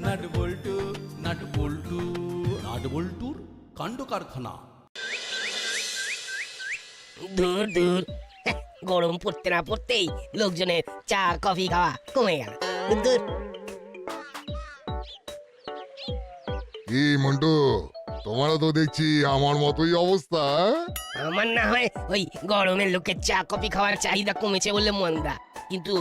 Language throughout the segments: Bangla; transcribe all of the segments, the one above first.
নাট বল্টু নাট বল্টু নাট বল্টুর কাণ্ড কারখানা। দূর দূর, গরম পড়তে না পড়তেই লোকজনের চা কফি খাওয়া কমে গেল। দূর। কি মন্টু, তোমারও তো দেখছি আমার মতোই অবস্থা। আমার না হয় ওই গরমের লোকের চা কফি খাওয়ার চাহিদা কমেছে বলে মন্দা, কিন্তু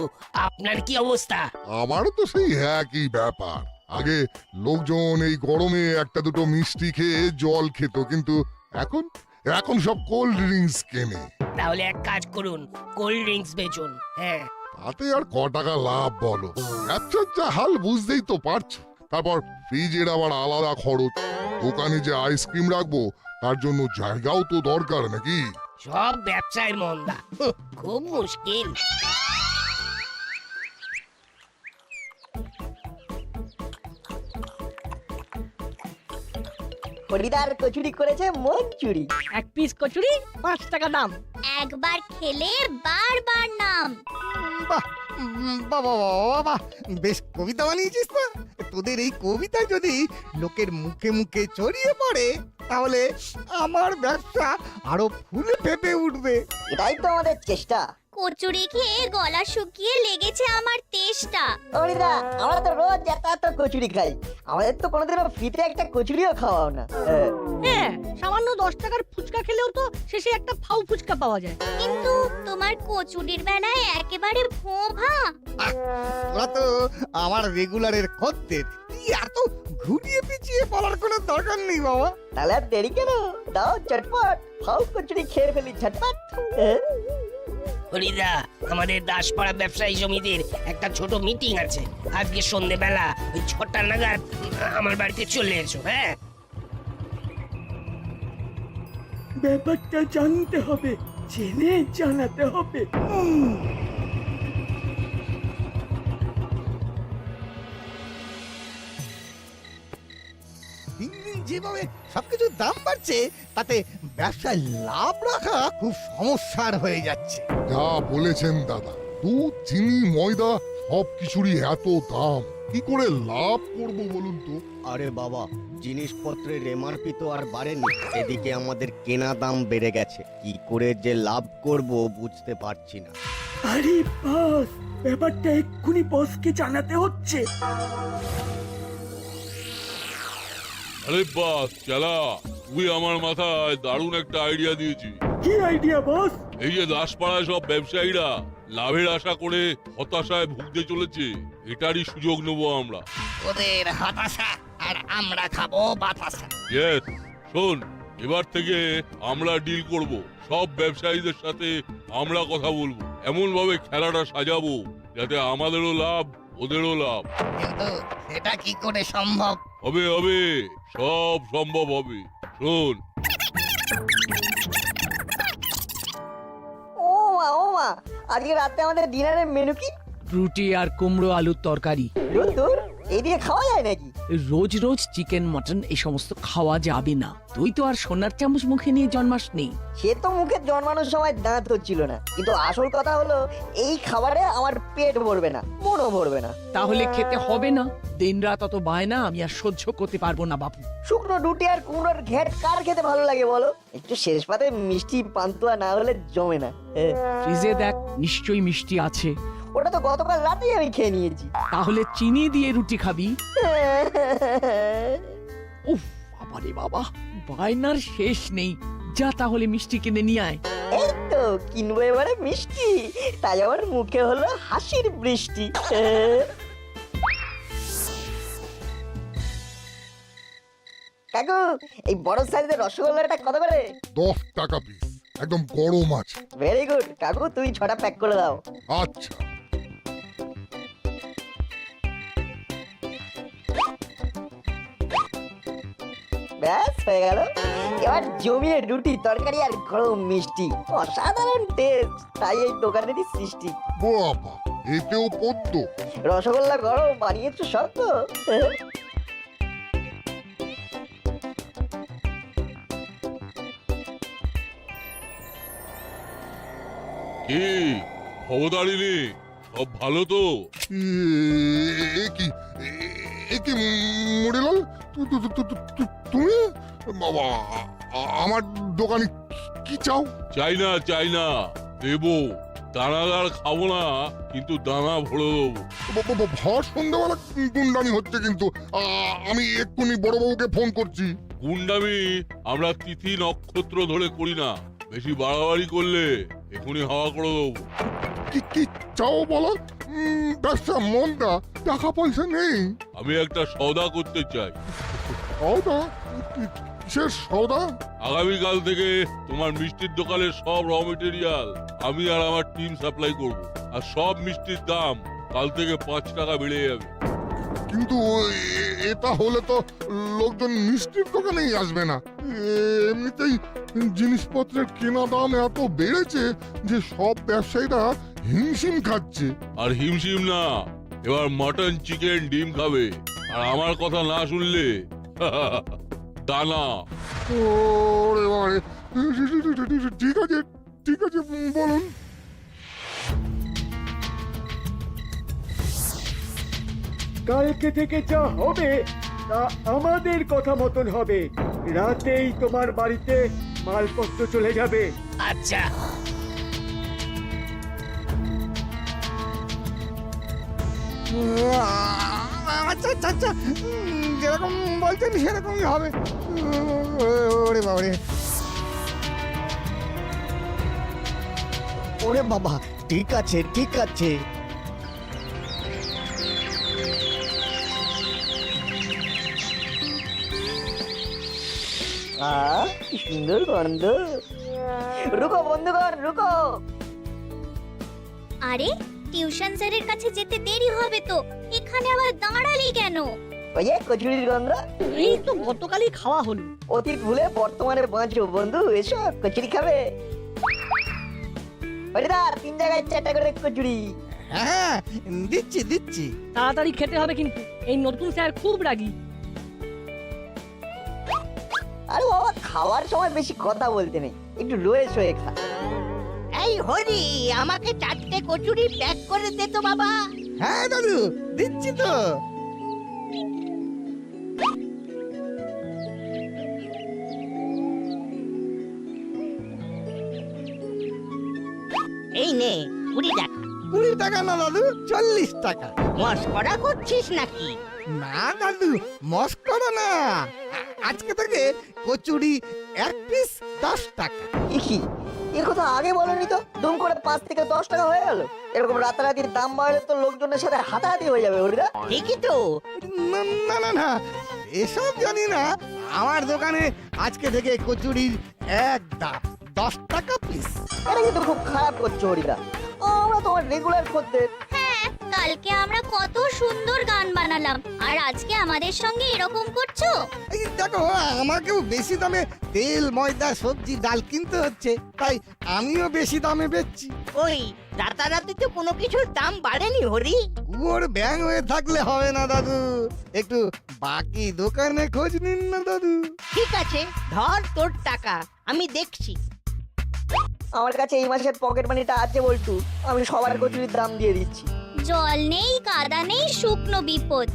আপনার কি অবস্থা? আমারও তো সেই একই ব্যাপার। আগে লোকজন এই গরমে একটা দুটো মিষ্টি খেয়ে জল খেত, কিন্তু এখন এখন সব কোল্ড ড্রিঙ্কস কেনে। তাহলে এক কাজ করুন, কোল্ড ড্রিঙ্কস বেচুন। হ্যাঁ, তাতে আর ক টাকা লাভ বলো? ব্যবসার যা হাল বুঝতেই তো পারছো। তারপর ফ্রিজের আবার আলাদা খরচ, দোকানে যে আইসক্রিম রাখবো তার জন্য জায়গাও তো দরকার নাকি। সব ব্যবসায় মন্দা, খুব মুশকিল। হরিদার কচুরি করেছে মন চুরি। এক পিস কচুরি 5 টাকা দাম। একবার খেলে বারবার নাম। বাহ বাবা বাবা, বেশ কবিতা বানিয়েছিস তো। তোদের এই কবিতা যদি লোকের মুখে মুখে ছড়িয়ে পড়ে তাহলে আমার ব্যবসা আরো ফুলে ফেপে উঠবে। এটাই তো আমাদের চেষ্টা। কচুরি খেয়ে গলা শুকিয়ে লেগেছে আমার তেষ্টা। হরিদা, আমরা তো রোজ এত কচুরি খাই, আমাদের তো কোনোদিনও ফ্রিতে একটা কচুরিও খাওয়াও না। হ্যাঁ, সামান্য 10 টাকার ফুচকা খেলেও তো শেষে একটা ফাউ ফুচকা পাওয়া যায়। কিন্তু তোমার কচুরির বেলায় একেবারে ভোঁভা। ওরা তো আমার রেগুলারের খদ্দের, তুই এত ঘুরিয়ে পিছিয়ে বলার কোনো দরকার নেই বাবা। তাহলে আর দেরি কেন, দাও চটপট ফাউ কচুরি খেয়ে ফেলি ঝটপট। হরিদা, আমাদের দাসপাড়া ব্যবসায়ী সমিতির একটা ছোট মিটিং আছে আজকে সন্ধ্যেবেলা, ওই 6টা নাগাদ আমার বাড়িতে চলে এসো। হ্যাঁ, ব্যাপারটা জানতে হবে, জেনে জানাতে হবে। দিন দিন যেভাবে সবকিছুর দাম বাড়ছে তাতে ব্যবসায় লাভ রাখা খুব সমস্যার হয়ে যাচ্ছে। যা বলেছেন দাদা, দুধ চিনি ময়দা সব কিছুরই এত দাম, কি করে লাভ করব বলুন তো? আরে বাবা, জিনিসপত্রের এমআরপি তো আর বাড়েনি, এদিকে আমাদের কেনা দাম বেড়ে গেছে। কি করে যে লাভ করব বুঝতে পারছি না। আরে বস, ব্যাপারটা এক্ষুনি বসকে জানাতে হচ্ছে। আরে বাস চালা, তুই আমার মাথায় দারুণ একটা আইডিয়া দিয়েছি। কি আইডিয়া বস? এই যে দাসপাড়ায় সব ব্যবসায়ীরা লাভের আশা করে হতাশায় ভুগতে চলেছে, এটারই সুযোগ নেবো আমরা। ওদের হতাশা আর আমরা খাবো বাতাসা। ইয়েস, শোন, এবার থেকে আমরা ডিল করব, সব ব্যবসায়ীদের সাথে আমরা কথা বলবো, এমন ভাবে খেলাটা সাজাবো যাতে আমাদেরও লাভ ওদেরও লাভ। কিন্তু সেটা কি করে সম্ভব? হবে হবে, সব সম্ভব হবে। শোন, ও মা, আজকে রাতে আমাদের ডিনারের মেনু কি? রুটি আর কুমড়ো আলুর তরকারি। দূর, এই দিয়ে খাওয়া যায় নাকি? রোজ রোজ চিকেন মটন এই সমস্ত খাওয়া যাবে না। তুই তো আর সোনার চামচ মুখে নিয়ে জন্মাসনি। সে তো মুখে জন্মানোর সময় দাঁত হচ্ছিল না, কিন্তু আসল কথা হলো এই খাবারে আমার পেট ভরবে না, মনও ভরবে না। তাহলে খেতে হবে না। দিনরাত অত বায়না আমি আর সহ্য করতে পারবো না বাপু। শুকনো রুটি আর কুমড়োর ঘ্যাট কার খেতে ভালো লাগে বলো? একটু শেষ পাতে মিষ্টি পান্তুয়া না হলে জমে না। ফ্রিজে দেখ, নিশ্চয়ই মিষ্টি আছে। ওটা তো গতকাল রাতেই আমি খেয়ে নিয়েছি। তাহলে চিনি দিয়ে রুটি খাবি? উফ, বাবারে বাবা, বায়নার শেষ নেই। যা তাহলে মিষ্টি কিনে নিয়ে আয়। এই তো কিনবো এবারে মিষ্টি, তাই আমার মুখে হলো হাসির বৃষ্টি। কাকু, এই বড় সাইজের রসগোল্লাটা কত করে? 10 টাকা পিস, একদম গরম আছে। ভেরি গুড কাকু, তুমি 6টা প্যাক করে দাও। আচ্ছা, ব্যাস হয়ে গেল। এবার জমিয়ে রুটি তরকারি আর গরম মিষ্টি, অসাধারণ টেস্ট। তাই এই দোকানেরই সৃষ্টি। বাবা, এতেও পদ্ম। রসগোল্লা গরম বানিয়েছো সব তো। কি খবরদারি নে, সব ভালো তো? এ কি কি মুড়িলাল, তুমি বাবা, আমার দোকানে কি চাও? চাই না দেবো, দানাদার খাবো না, কিন্তু দানা ভরে দেবো। ভর সন্ধ্যাবেলা গুন্ডামি হচ্ছে কিন্তু। আমি এক্ষুনি বড়বাবুকে ফোন করছি। গুন্ডামি আমরা তিথি নক্ষত্র ধরে করি না, বেশি বাড়াবাড়ি করলে এখনই হাওয়া করে দেবো। কি চাও বলো? ব্যবসা মন্দা, টাকা পয়সা নেই। আমি একটা সওদা করতে চাই। সওদা? কিসের সওদা? আগামীকাল থেকে তোমার মিষ্টির দোকানের সব র মেটেরিয়াল আমি আর আমার টিম সাপ্লাই করব, আর সব মিষ্টির দাম কাল থেকে 5 টাকা বেড়ে যাবে। কিন্তু এটা হলে তো লোকজন মিষ্টির দোকানেই আসবে না। এমনিতেই জিনিসপত্রের কেনা দাম এত বেড়েছে যে সব ব্যবসায়ীরা হিমশিম খাচ্ছে। আর হিমশিম না, এবার মটন, চিকেন, ডিম খাবে, আর আমার কথা না শুনলে দানা। ওরে বাবারে, ঠিক আছে বলুন। কালকে থেকে যা হবে তা আমাদের কথা মতন হবে। রাতেই তোমার বাড়িতে মালপত্র চলে যাবে। আচ্ছা, আচ্ছা, যেরকম বলছেন সেরকমই হবে। ওরে বাবারে, ওরে বাবা, ঠিক আছে। কি সুন্দর গন্ধ। রুকো বন্ধুগণ, রুকো। আরে টিউশন স্যারের কাছে যেতে দেরি হবে তো, এখানে আবার দাঁড়ালি কেন? ওই যে কচুরির গন্ধ, এই তো গতকালই খাওয়া হলো। অতীত ভুলে বর্তমানে বাঁচো বন্ধু। এসো কচুরি খাবে। হরিদার, 3 জায়গায় 4টা করে কচুরি। হ্যাঁ দিচ্ছি। তাড়াতাড়ি খেতে হবে কিন্তু, এই নতুন স্যার খুব রাগী। আরে বাবা, খাওয়ার সময় বেশি কথা বলতে নেই, একটু রয়ে শোয়ে খা। এই হরি, আমাকে 4টে কচুরি প্যাক করে দে তো বাবা। হ্যাঁ দাদু, দিচ্ছি তো। এই নে 20 টাকা। 20 টাকা না দাদু, 40 টাকা। মস্করা করছিস নাকি? না দাদু, মস্করা না। আজকে থেকে কচুরি 1 পিস 10 টাকা। কি এর কথা আগে বলনি তো? দুম করে 5 থেকে 10 টাকা হয়ে গেল। এরকম রাতারাতির দাম বাড়লে তো লোকজনের সাথে হাতাহাতি হয়ে যাবে হরিদা। ঠিকই তো। না, এসব জানি না। আমার দোকানে আজকে থেকে কচুরির এক দাম 10 টাকা পিস। এটা কিন্তু খুব খারাপ করছো হরিদা। আমরা তোমার রেগুলার খদ্দের। হ্যাঁ, কালকে আমরা কত সুন্দর গান বানালাম, আর আজকে আমাদের সঙ্গে এরকম করছো? এই দেখো, আমাকেও বেশি দামে তেল, ময়দা, সবজি, ডাল কিনতে হচ্ছে, তাই আমিও বেশি দামে বেচছি। ওই রাতারাতি তো কোনো কিছুর দাম বাড়েনি হরি। কুয়োর ব্যাং হয়ে থাকলে হবে না দাদু, একটু বাকি দোকানে খোঁজ নিন না দাদু। ঠিক আছে, ধর তোর টাকা, আমি দেখছি। আমার কাছে এই মাসের পকেট মানিটা আছে বলটু, আমি সবার কচুরির দাম দিয়ে দিচ্ছি। জল নেই, কাদা নেই, শুকনো বিপদ।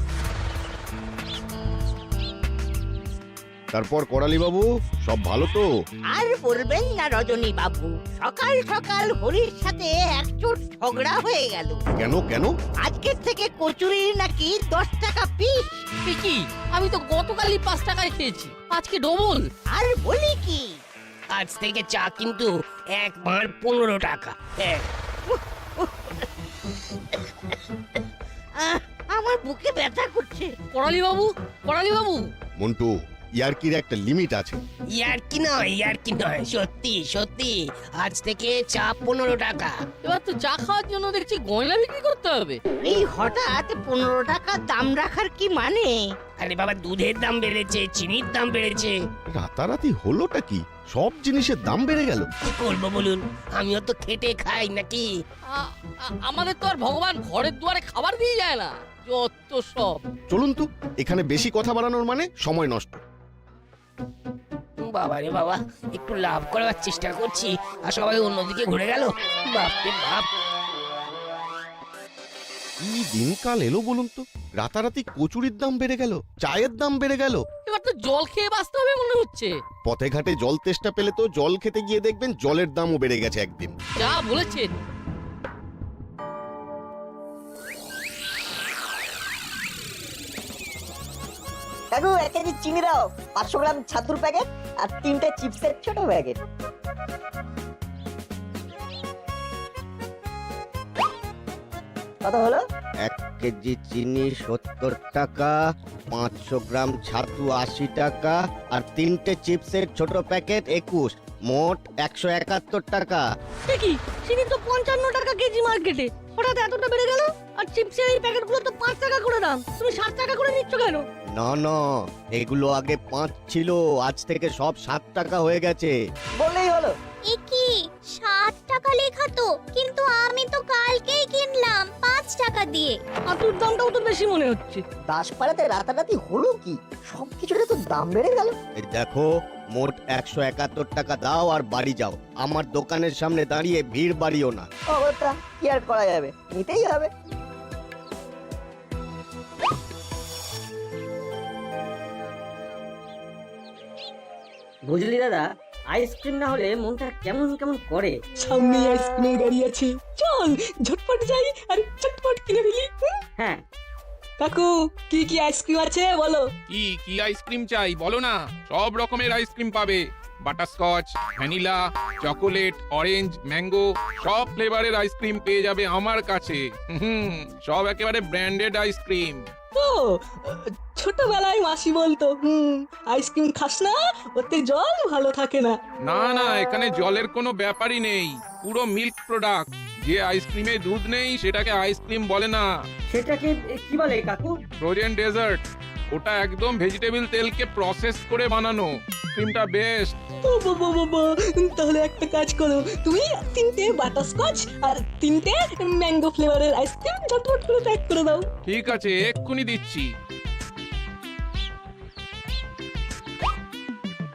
তারপর করালি বাবু, সব ভালো তো? আর বলবেন না রজনী বাবু, সকাল সকাল হরির সাথে একচোট ঝগড়া হয়ে গেল। কেন? আজকের থেকে কচুরি নাকি 10 টাকা পিস। কি, আমি তো গতকালই 5 টাকায় খেয়েছি, আজকে ডবল। আর বলি কি, আজ থেকে চা কিন্তু 1 ভাঁড় 15 টাকা। হ্যাঁ, আমার বুকে ব্যথা করছে। করালি বাবু। মন্টু, ইয়ার্কির একটা লিমিট আছে। ইয়ার কি নয়, সত্যি আজ থেকে চা 15 টাকা। এবার তো চা খাওয়ার জন্য দেখছি গয়না বিক্রি করতে হবে। এই হঠাৎ 15 টাকা দাম রাখার কি মানে? আরে বাবা, দুধের দাম বেড়েছে, চিনির দাম বেড়েছে। রাতারাতি হলোটা কি? সব জিনিসের দাম বেড়ে গেল। কি করবো বলুন, আমিও তো খেটে খাই নাকি। আমাদের তো আর ভগবান ঘরের দুয়ারে খাবার দিয়ে যায় না, যত সব। চলুন তো, এখানে বেশি কথা বাড়ানোর মানে সময় নষ্ট। বাবা রে বাবা, একটু লাভ করার চেষ্টা করছি আর সবাই অন্যদিকে ঘুরে গেল। বাপরে বাপ। কি দিনকাল এলো বলুন তো, রাতারাতি কচুরির দাম বেড়ে গেল, চায়ের দাম বেড়ে গেল। এবার তো জল খেয়ে বাঁচতে হবে মনে হচ্ছে। পথে ঘাটে জল তেষ্টা পেলে তো জল খেতে গিয়ে দেখবেন জলের দামও বেড়ে গেছে একদিন। যা বলেছেন। কাকু 1 কেজি চিনি দাও, 500 গ্রাম ছাতুর প্যাকেট আর 3টে চিপসের ছোট প্যাকেট। কত হলো? 1 কেজি চিনি 70 টাকা, 500 গ্রাম ছাতু 80 টাকা, আর 3টে চিপসের ছোট প্যাকেট 21, মোট 171 টাকা। কি চিনি তো 55 টাকা কেজি মার্কেটে, হঠাৎ এতটা বেড়ে গেল? আর চিপসের এই প্যাকেটগুলো তো 5 টাকা করে দাম, তুমি 7 টাকা করে নিচ্ছ কেন? না না, এগুলো আগে 5 ছিল, আজ থেকে সব 7 টাকা হয়ে গেছে। বললেই হলো। এ কি 7 টাকা লেখা তো, কিন্তু আমি তো কালকেই কিনলাম 5 টাকা দিয়ে। আতুর দামটাও তো বেশি মনে হচ্ছে। দাসপাড়াতে রাতারাতি হলো কি? সবকিছুর তো দাম বেড়ে গেল। এই দেখো, মোট 171 টাকা দাও আর বাড়ি যাও। আমার দোকানের সামনে দাঁড়িয়ে ভিড় বাড়িও না। অবস্থা কি আর করা যাবে, নিতেই হবে। বুঝলি দাদা, আইসক্রিম না হলে মনটা কেমন কেমন করে। সামনে আইসক্রিমের গাড়ি আছে, চল ঝটপট যাই আর চটপট কিনে ফেলি। হ্যাঁ কাকু কি কি আইসক্রিম আছে বলো? কি কি আইসক্রিম চাই বলো না, সব রকমের আইসক্রিম পাবে। Butterscotch, vanilla, chocolate, orange, mango, সব ফ্লেভারের আইসক্রিম পেয়ে যাবে আমার কাছে। সব একেবারে ব্র্যান্ডেড আইসক্রিম। ও ছোটবেলায় মাসি বলতো আইসক্রিম খাস না, ওতে জল ভালো থাকে না। না না, এখানে জলের কোনো ব্যাপারই নেই, পুরো মিল্ক প্রোডাক্ট। যে আইসক্রিমে দুধ নেই সেটাকে আইসক্রিম বলে না। সেটাকে কি বলে কাকু? Frozen dessert. ওটা একদম ভেজিটেবল তেলকে প্রসেস করে বানানো। ক্রিমটা বেস্ট। ও বাবা বাবা, তাহলে একটা কাজ করো, তুমি 3টে বাটারস্কচ আর 3টে ম্যাঙ্গো ফ্লেভারের আইসক্রিম ঝটপট করে প্যাক করে দাও। ঠিক আছে, এক্ষুনি দিচ্ছি।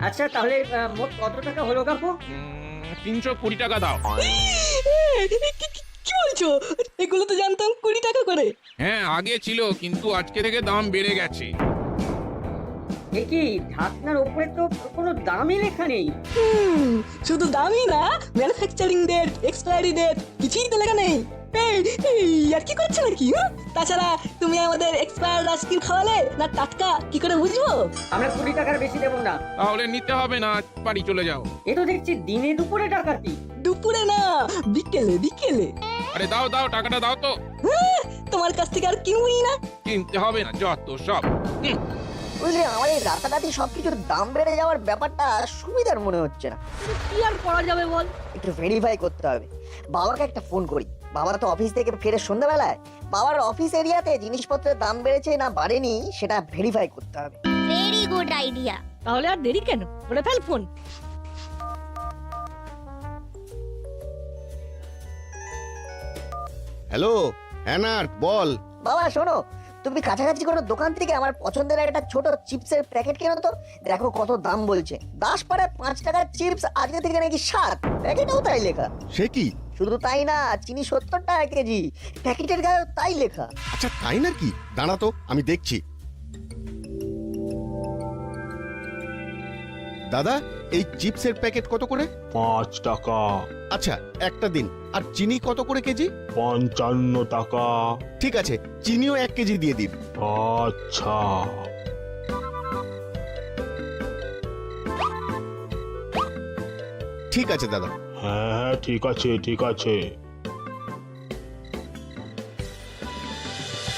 আচ্ছা তাহলে মোট কত টাকা হলো কাকু? 320 টাকা দাও। কি বলছো? এগুলো তো জানতাম 20 টাকা করে। হ্যাঁ আগে ছিল, কিন্তু আজকে থেকে দাম বেড়ে গেছে। এ কি, ঢাকনার উপরে তো কোনো দামই লেখা নেই। শুধু দামই না, ম্যানুফ্যাকচারিং ডেট, এক্সপায়ারি ডেট কিছুই তো লেখা নেই। এই আর কি করছো নাকি? তাছাড়া তুমি আমাদের এক্সপায়ার্ড আইসক্রিম খাওয়ালে না টাটকা কি করে বুঝবো? আমরা 20 টাকার বেশি দেবো না। তাহলে নিতে হবে না, বাড়ি চলে যাও। এ তো দেখছি দিনে দুপুরে ডাকাতি। দুপুরে না, বিকেলে বিকেলে। আরে দাও দাও, টাকাটা দাও তো। তোমার কাছ থেকে আর কিনবই না। কিনতে হবে না, যত সব। বুঝলি, আমার এই রাতারাতি সবকিছুর দাম বেড়ে যাওয়ার ব্যাপারটা সুবিধার মনে হচ্ছে না। কি আর করা যাবে বল? একটু ভেরিফাই করতে হবে। বাবাকে একটা ফোন করি। বাবা তো অফিস থেকে ফেরে সন্ধ্যাবেলায়। বাবার অফিস এরিয়াতে জিনিসপত্রের দাম বেড়েছে না বাড়েনি সেটা ভেরিফাই করতে হবে। Very good idea. তাহলে আর দেরি কেন, ওরে ফেল ফোন। হ্যালো হ্যানার, বল। বাবা শোনো, তুমি কাছাকাছি কোনো দোকান থেকে আমার পছন্দের একটা ছোট চিপসের প্যাকেট কেনো তো। দেখো কত দাম বলছে। দাসপাড়ায় 5 টাকার চিপস আজকে থেকে নাকি 7, প্যাকেটেও তাই লেখা। সে কি? শুধু তাই না, চিনি 70 টাকা কেজি, প্যাকেটের গায়েও তাই লেখা। আচ্ছা তাই নাকি? দাঁড়া তো, আমি দেখছি। দাদা, এই চিপসের প্যাকেট কত করে? 5 টাকা। আচ্ছা একটা দিন। আর চিনি কত করে কেজি? 55 টাকা। ঠিক আছে, চিনিও 1 কেজি দিয়ে দিন। আচ্ছা। ঠিক আছে দাদা। হ্যাঁ ঠিক আছে ঠিক আছে।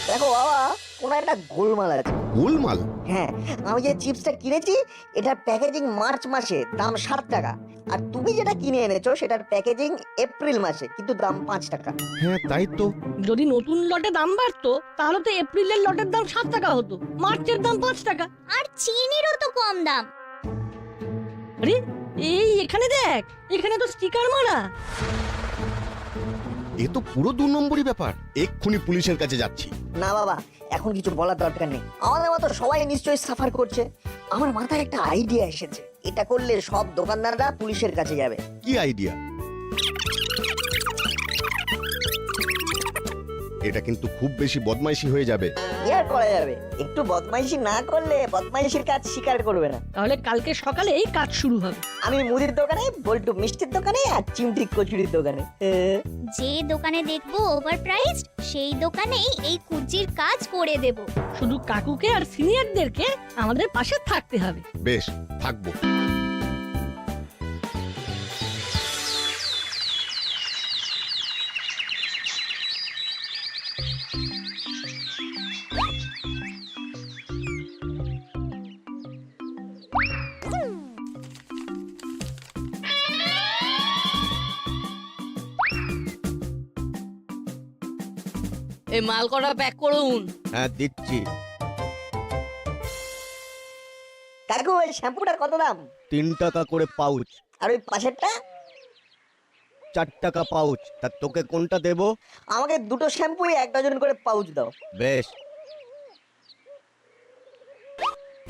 দেখো বাবা, কোনো একটা গোলমাল আছে। গোলমাল? হ্যাঁ, আমি যে চিপসটা কিনেছি এটার প্যাকেজিং মার্চ মাসে, দাম 7 টাকা। আর তুমি যেটা কিনে এনেছো সেটার প্যাকেজিং এপ্রিল মাসে, কিন্তু দাম 5 টাকা। হ্যাঁ তাই তো। যদি নতুন লটে দাম বাড়তো তাহলে তো এপ্রিলের লটের দাম 7 টাকা হতো, মার্চের দাম 5 টাকা। আর চিনিরও তো কম দাম। আরে এই এখানে দেখ, এখানে তো স্টিকার মারা। এ তো পুরো 2 নম্বরই ব্যাপার। এক্ষুনি পুলিশের কাছে যাচ্ছি। না বাবা, এখন কিছু বলার দরকার নেই। আমাদের মতো সবাই নিশ্চয়ই সাফার করছে। আমার মাথায় একটা আইডিয়া এসেছে। এটা করলে সব দোকানদাররা পুলিশের কাছে যাবে। কি আইডিয়া? এটা কিন্তু খুব বেশি বদমাইশি হয়ে যাবে। কি আর করা যাবে, একটু বদমাইশি না করলে বদমাইশির কাজ স্বীকার করবে না। তাহলে কালকে সকালেই কাজ শুরু হবে। আমি মুদির দোকানে, বল্টু মিষ্টির দোকানে, আর চিমটি কচুরির দোকানে। যে দোকানে দেখবো ওভার প্রাইসড সেই দোকানেই এই কুজির কাজ করে দেব। শুধু কাকুকে আর সিনিয়রদেরকে আমাদের পাশে থাকতে হবে। বেশ, থাকবো। এই মাল কটা প্যাক করুন। হ্যাঁ, দিচ্ছি। কাকু ওই শ্যাম্পুটার কত দাম? 3 টাকা করে পাউচ। আর ওই পাশেরটা? 4 টাকা পাউচ। তা তোকে কোনটা দেব? আমাকে দুটো শ্যাম্পুই 1 ডজন করে পাউচ দাও। বেশ,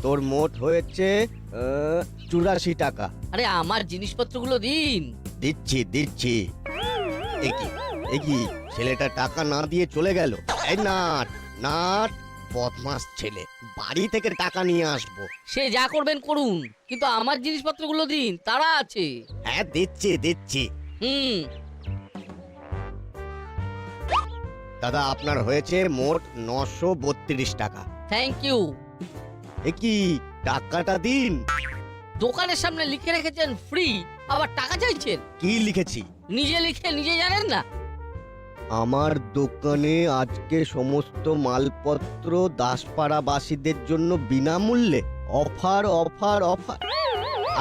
তোর মোট হয়েছে 84 টাকা। আরে আমার জিনিসপত্রগুলো দিন। দিচ্ছি দিচ্ছি। এ কি ছেলেটা টাকা না দিয়ে চলে গেল? এই নাট নাট, বদমাস ছেলে, বাড়ি থেকে টাকা নিয়ে আসবো। সে যা করবেন করুন, কিন্তু আমার জিনিসপত্রগুলো দিন, তারা আছে। হ্যাঁ, দিচ্ছি দিচ্ছি। দাদা, আপনার হয়েছে মোট 932 টাকা। Thank you. এ কি, টাকাটা দিন। দোকানের সামনে লিখে রেখেছেন ফ্রি, আবার টাকা চাইছেন? কি লিখেছি? নিজে লিখে নিজে জানেন না? আমার দোকানে আজকে সমস্ত মালপত্র দাসপাড়াবাসীদের জন্য বিনামূল্যে। Offer offer offer.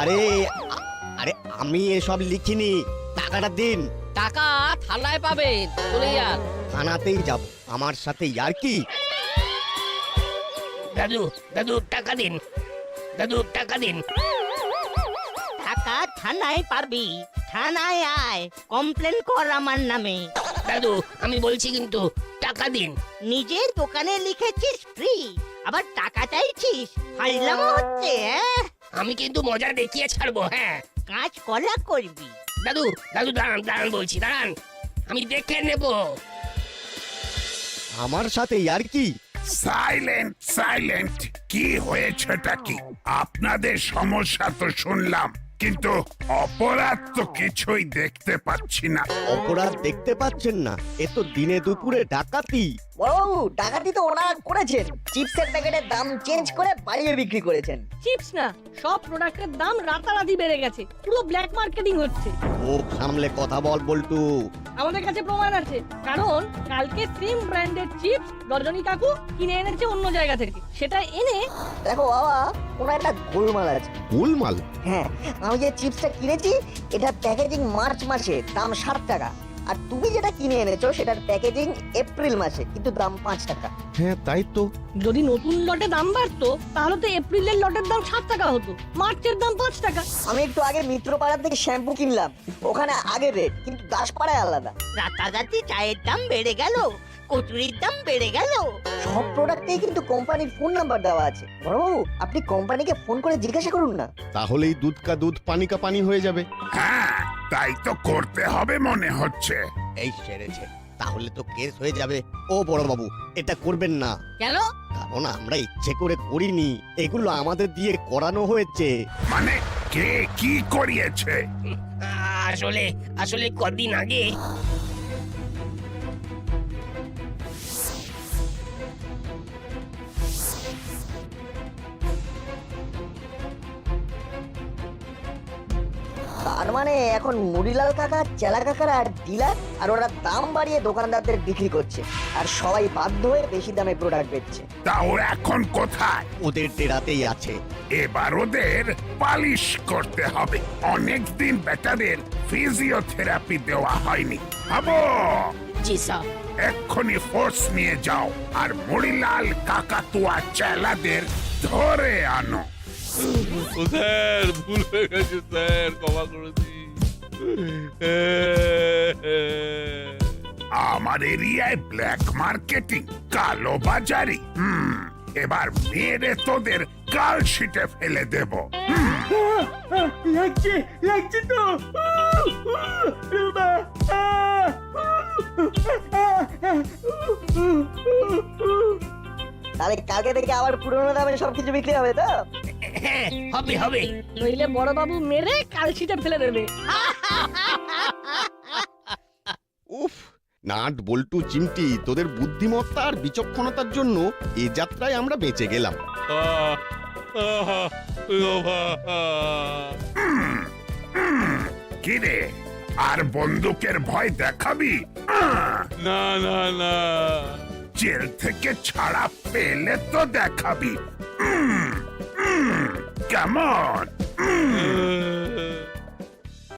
আরে আরে আমি এসব লিখিনি, টাকাটা দিন। টাকা থানায় পাবেন, চলে যান। থানাতেই যাব? আমার সাথে আর কি? দাদু দাদু টাকা দিন, দাদু টাকা দিন। টাকা থানায় পাবি, থানায় আয়, কমপ্লেন কর আমার নামে। দাদু আমি বলছি কিন্তু টাকা দিন। নিজের দোকানে লিখেছিস ফ্রি, আবার টাকা চাইছিস? ফাইলামো হচ্ছে, হ্যাঁ? আমি কিন্তু মজা দেখিয়ে ছাড়বো। হ্যাঁ, কাজ কলা করবি। দাদু দাদু দাঁড়ান দাঁড়ান বলছি, দাঁড়ান, আমি দেখে নেব। আমার সাথে আর কি? সাইলেন্ট সাইলেন্ট, কি হয়েছেটা কি? আপনাদের সমস্যা তো শুনলাম, কিন্তু অপরাধ তো কিছুই দেখতে পাচ্ছি না। অপরাধ দেখতে পাচ্ছেন না? এ তো দিনে দুপুরে ডাকাতি। বড়বাবু, ডাকাতি তো ওনারা করেছেন। চিপসের প্যাকেটের দাম চেঞ্জ করে বাড়িয়ে বিক্রি করেছেন। চিপস না, সব প্রোডাক্টের দাম রাতারাতি বেড়ে গেছে, পুরো ব্ল্যাক মার্কেটিং হচ্ছে। মুখ সামলে কথা বল বল্টু। আমাদের কাছে প্রমাণ আছে, কারণ কালকে সেম ব্র্যান্ডের চিপস রজনী কাকু কিনে এনেছে অন্য জায়গা থেকে। সেটা এনে দেখো বাবা, কোনো একটা গোলমাল আছে। গোলমাল? হ্যাঁ, আমি যে চিপসটা কিনেছি এটা প্যাকেজিং মার্চ মাসে, দাম 7 টাকা। আর তুমি যেটা কিনে এনেছো সেটার প্যাকেজিং এপ্রিল মাসে, কিন্তু দাম 5 টাকা। হ্যাঁ, তাই তো। যদি নতুন লটে দাম বাড়তো তাহলে তো এপ্রিলের লটের দাম 7 টাকা হতো, মার্চের দাম 5 টাকা। আমি একটু আগে মিত্রপাড়া থেকে শ্যাম্পু কিনলাম, ওখানে আগের রেট, কিন্তু দাসপাড়ায় আলাদা। রাতারাতি চায়ের দাম বেড়ে গেল, কচুরির দাম বেড়ে গেল। সব প্রোডাক্টেই কিন্তু কোম্পানির ফোন নাম্বার দেওয়া আছে। বড়বাবু, আপনি কোম্পানিকে ফোন করে জিজ্ঞাসা করুন না। তাহলেই দুধ কা দুধ পানি কা পানি হয়ে যাবে। হ্যাঁ, তাই তো করতে হবে মনে হচ্ছে। এই সেরেছে, তাহলে তো কেস হয়ে যাবে। ও বড় বাবু, এটা করবেন না। কেন? কারণ আমরা ইচ্ছে করে করিনি, এগুলো আমাদের দিয়ে করানো হয়েছে। মানে কে কি করিয়েছে? আসলে আসলে কদিন আগে তার মানে এখন মুড়িলাল কাকা, চেলা কাকারা আর ডিলার, আর ওরা দাম বাড়িয়ে দোকানদারদের বিক্রি করছে, আর সবাই বাধ্য হয়ে বেশি দামে প্রোডাক্ট বেচছে। তা ওরা এখন কোথায়? ওদের ডেরাতেই আছে। এবার ওদের পালিশ করতে হবে। অনেকদিন বেটাদের ফিজিওথেরাপি দেওয়া হয়নি। ভাবো, জি স্যার। এক্ষুনি ফোর্স নিয়ে যাও আর মুড়িলাল কাকাতুয়া চেলাদের ধরে আনো। ও স্যার, ভুল হয়ে গেছে স্যার, ক্ষমা করে দিন। আমার এরিয়ায় ব্ল্যাক মার্কেটিং, কালো বাজারি। এবার মেরে তোদের কাল শিটে ফেলে দেব। লাগছে লাগছে তো। তাহলে কালকে থেকে আবার পুরোনো দামে সবকিছু বিক্রি হবে তো? হ্যাঁ, হবে হবে। নইলে বড়বাবু মেরে কালছিটা ফেলে দেবে। উফ, নাট বল্টু চিমটি, তোদের বুদ্ধিমত্তা আর বিচক্ষণতার জন্য এ যাত্রায় আমরা বেঁচে গেলাম। আহ, আহা, বাবা। কিরে আর বন্দুকের ভয় দেখাবি? না না না, জেল থেকে ছাড়া পেলে তো দেখাবি। কেমন?